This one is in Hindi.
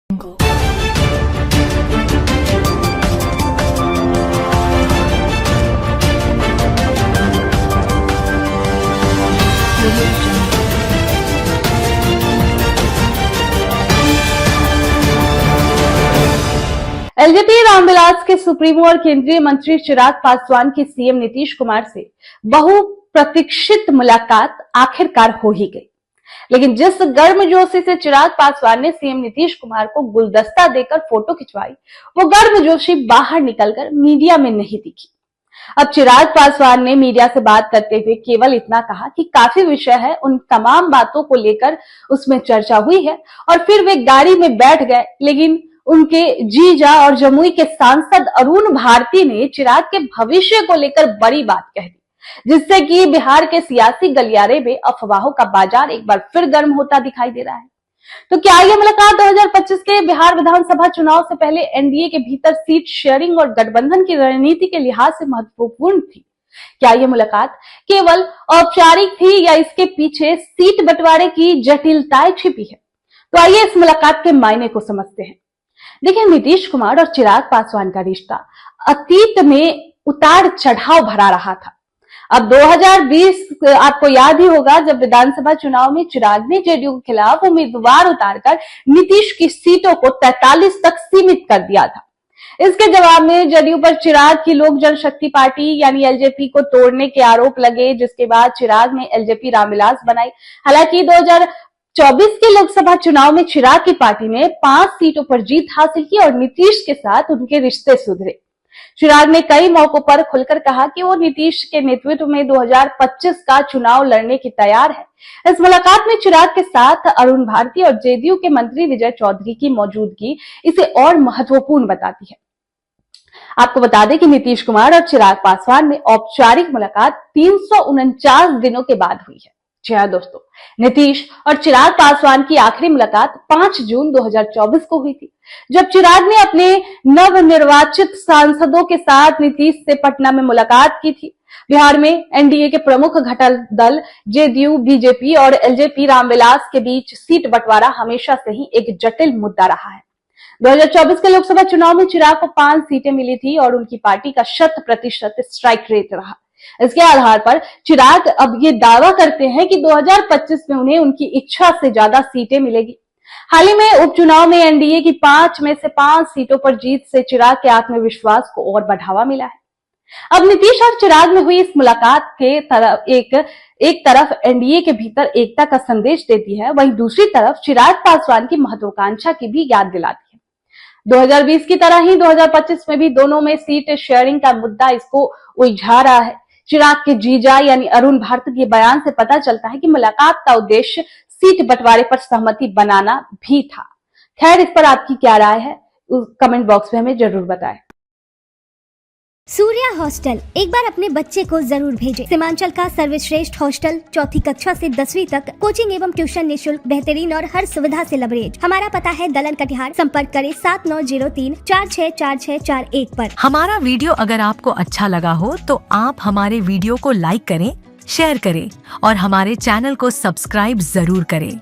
एलजेपी रामविलास के सुप्रीमो और केंद्रीय मंत्री चिराग पासवान की सीएम नीतीश कुमार से बहुप्रतीक्षित मुलाकात आखिरकार हो ही गई। लेकिन जिस गर्मजोशी से चिराग पासवान ने सीएम नीतीश कुमार को गुलदस्ता देकर फोटो खिंचवाई, वो गर्मजोशी बाहर निकलकर मीडिया में नहीं दिखी। अब चिराग पासवान ने मीडिया से बात करते हुए केवल इतना कहा कि काफी विषय है, उन तमाम बातों को लेकर उसमें चर्चा हुई है और फिर वे गाड़ी में बैठ गए। लेकिन उनके जीजा और जमुई के सांसद अरुण भारती ने चिराग के भविष्य को लेकर बड़ी बात कह दी, जिससे कि बिहार के सियासी गलियारे में अफवाहों का बाजार एक बार फिर गर्म होता दिखाई दे रहा है। तो क्या यह मुलाकात 2025 के बिहार विधानसभा चुनाव से पहले एनडीए के भीतर सीट शेयरिंग और गठबंधन की रणनीति के लिहाज से महत्वपूर्ण थी? क्या यह मुलाकात केवल औपचारिक थी या इसके पीछे सीट बंटवारे की जटिलताएं छिपी है? तो आइए इस मुलाकात के मायने को समझते हैं। देखिए, नीतीश कुमार और चिराग पासवान का रिश्ता अतीत में उतार चढ़ाव भरा रहा था। अब 2020 आपको याद ही होगा, जब विधानसभा चुनाव में चिराग ने जेडीयू के खिलाफ उम्मीदवार उतारकर नीतीश की सीटों को 43 तक सीमित कर दिया था। इसके जवाब में जदयू पर चिराग की लोक जनशक्ति पार्टी यानी एलजेपी को तोड़ने के आरोप लगे, जिसके बाद चिराग ने एलजेपी रामविलास बनाई। हालांकि 2024 के लोकसभा चुनाव में चिराग की पार्टी ने 5 सीटों पर जीत हासिल की और नीतीश के साथ उनके रिश्ते सुधरे। चिराग ने कई मौकों पर खुलकर कहा कि वो नीतीश के नेतृत्व में 2025 का चुनाव लड़ने की तैयार है। इस मुलाकात में चिराग के साथ अरुण भारती और जेडीयू के मंत्री विजय चौधरी की मौजूदगी इसे और महत्वपूर्ण बताती है। आपको बता दें कि नीतीश कुमार और चिराग पासवान में औपचारिक मुलाकात 349 दिनों के बाद हुई है। जी हाँ दोस्तों, नीतीश और चिराग पासवान की आखिरी मुलाकात 5 जून 2024 को हुई थी, जब चिराग ने अपने नवनिर्वाचित सांसदों के साथ नीतीश से पटना में मुलाकात की थी। बिहार में एनडीए के प्रमुख घटक दल जेडीयू, बीजेपी और एलजेपी रामविलास के बीच सीट बंटवारा हमेशा से ही एक जटिल मुद्दा रहा है। 2024 के लोकसभा चुनाव में चिराग को 5 सीटें मिली थी और उनकी पार्टी का 100% स्ट्राइक रेट रहा। इसके आधार पर चिराग अब ये दावा करते हैं कि 2025 में उन्हें उनकी इच्छा से ज्यादा सीटें मिलेगी। हाल ही में उपचुनाव में एनडीए की 5 में से 5 सीटों पर जीत से चिराग के आत्मविश्वास को और बढ़ावा मिला है। अब नीतीश और चिराग में हुई इस मुलाकात के तरफ एक तरफ एनडीए के भीतर एकता का संदेश देती है, वहीं दूसरी तरफ चिराग पासवान की महत्वाकांक्षा की भी याद दिलाती है। 2020 की तरह ही 2025 में भी दोनों में सीट शेयरिंग का मुद्दा इसको उलझा रहा है। चिराग के जीजा यानी अरुण भारती के बयान से पता चलता है कि मुलाकात का उद्देश्य सीट बंटवारे पर सहमति बनाना भी था। खैर, इस पर आपकी क्या राय है, कमेंट बॉक्स में हमें जरूर बताएं। सूर्या हॉस्टल एक बार अपने बच्चे को जरूर भेजें। सीमांचल का सर्वश्रेष्ठ हॉस्टल, 4ठी कक्षा से 10वीं तक कोचिंग एवं ट्यूशन निःशुल्क, बेहतरीन और हर सुविधा से लबरेज। हमारा पता है दलन कटिहार। संपर्क करें 7903 464641 पर। हमारा वीडियो अगर आपको अच्छा लगा हो तो आप हमारे वीडियो को लाइक करें, शेयर करें और हमारे चैनल को सब्सक्राइब जरूर करें।